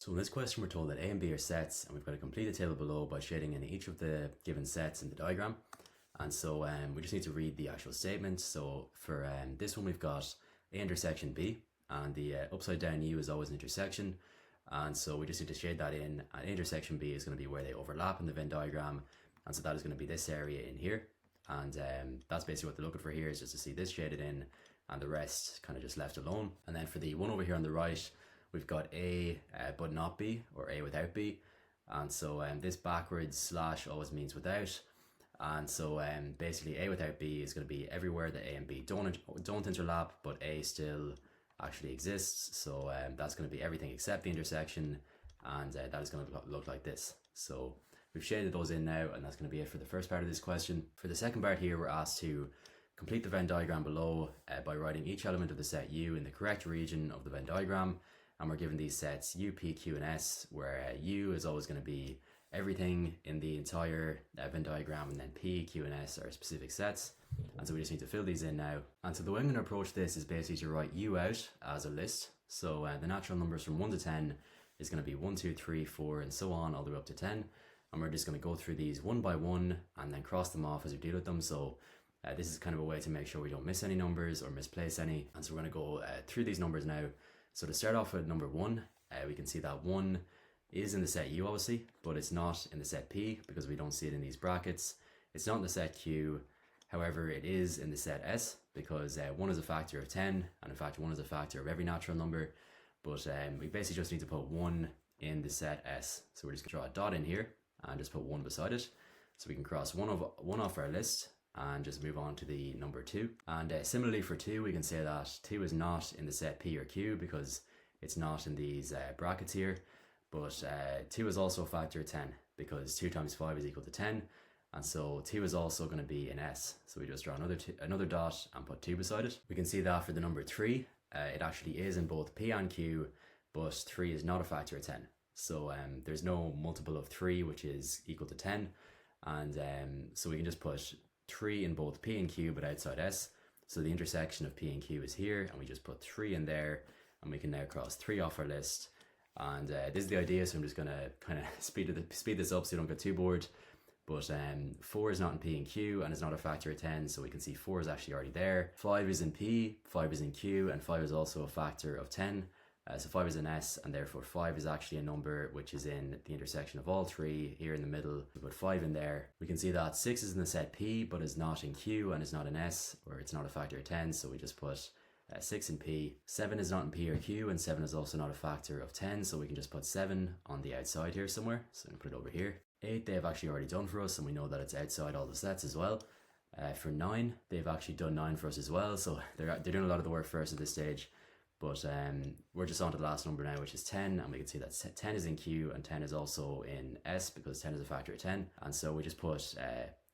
So in this question, we're told that A and B are sets, and we've got to complete the table below by shading in each of the given sets in the diagram. And so we just need to read the actual statement. So for this one, we've got A intersection B, and the upside down U is always an intersection. And so we just need to shade that in, and A intersection B is going to be where they overlap in the Venn diagram. And so that is going to be this area in here. And that's basically what they're looking for here, is just to see this shaded in and the rest kind of just left alone. And then for the one over here on the right, we've got A but not B, or A without B. And so this backwards slash always means without. And so basically A without B is going to be everywhere that A and B don't interlap, but A still actually exists. So that's going to be everything except the intersection, and that is going to look like this. So we've shaded those in now, and that's going to be it for the first part of this question. For the second part here, we're asked to complete the Venn diagram below by writing each element of the set U in the correct region of the Venn diagram. And we're given these sets U, P, Q, and S, where U is always going to be everything in the entire Venn diagram, and then P, Q, and S are specific sets. And so we just need to fill these in now. And so the way I'm going to approach this is basically to write U out as a list. So the natural numbers from 1 to 10 is going to be 1, 2, 3, 4, and so on, all the way up to 10. And we're just going to go through these one by one and then cross them off as we deal with them. So this is kind of a way to make sure we don't miss any numbers or misplace any. And so we're going to go through these numbers now. So to start off with number 1, we can see that 1 is in the set U obviously, but it's not in the set P because we don't see it in these brackets. It's not in the set Q, however it is in the set S because 1 is a factor of 10, and in fact 1 is a factor of every natural number, but we basically just need to put 1 in the set S. So we're just going to draw a dot in here and just put 1 beside it. So we can cross one off our list and just move on to the number 2. And similarly for 2, we can say that 2 is not in the set P or Q because it's not in these brackets here. But 2 is also a factor of 10 because 2 times 5 is equal to 10. And so 2 is also going to be in S. So we just draw another dot and put 2 beside it. We can see that for the number 3, it actually is in both P and Q, but 3 is not a factor of 10. So there's no multiple of 3 which is equal to 10. And so we can just put 3 in both P and Q but outside S. So the intersection of P and Q is here, and we just put 3 in there, and we can now cross 3 off our list. And this is the idea, so I'm just going to kind of speed this up so you don't get too bored. But 4 is not in P and Q, and it's not a factor of 10, so we can see 4 is actually already there. 5 is in P, 5 is in Q, and 5 is also a factor of 10. So 5 is in S, and therefore 5 is actually a number which is in the intersection of all 3 here in the middle. We put 5 in there. We can see that 6 is in the set P, but is not in Q and is not in S, or it's not a factor of 10, so we just put 6 in P. 7 is not in P or Q, and 7 is also not a factor of 10, so we can just put 7 on the outside here somewhere. So I'm going to put it over here. 8 they've actually already done for us, and we know that it's outside all the sets as well. For 9, they've actually done 9 for us as well, so they're doing a lot of the work for us at this stage. But we're just on to the last number now, which is 10, and we can see that 10 is in Q and 10 is also in S because 10 is a factor of 10. And so we just put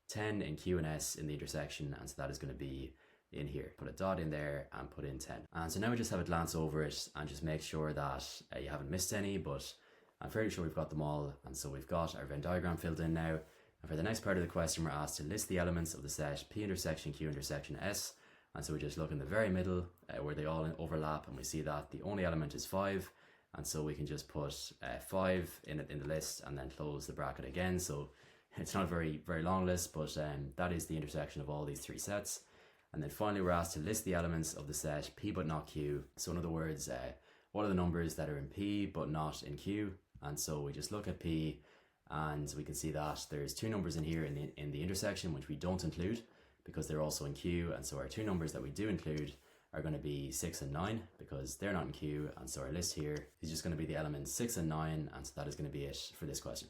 10 in Q and S in the intersection, and so that is going to be in here. Put a dot in there and put in 10. And so now we just have a glance over it and just make sure that you haven't missed any, but I'm fairly sure we've got them all. And so we've got our Venn diagram filled in now. And for the next part of the question, we're asked to list the elements of the set P intersection Q intersection S. And so we just look in the very middle where they all overlap, and we see that the only element is 5. And so we can just put 5 in the list and then close the bracket again. So it's not a very long list, but that is the intersection of all these 3 sets. And then finally we're asked to list the elements of the set P but not Q. So in other words, what are the numbers that are in P but not in Q? And so we just look at P, and we can see that there's 2 numbers in here in the intersection which we don't include because they're also in Q. And so our 2 numbers that we do include are going to be 6 and 9 because they're not in Q. And so our list here is just going to be the elements 6 and 9, and so that is going to be it for this question.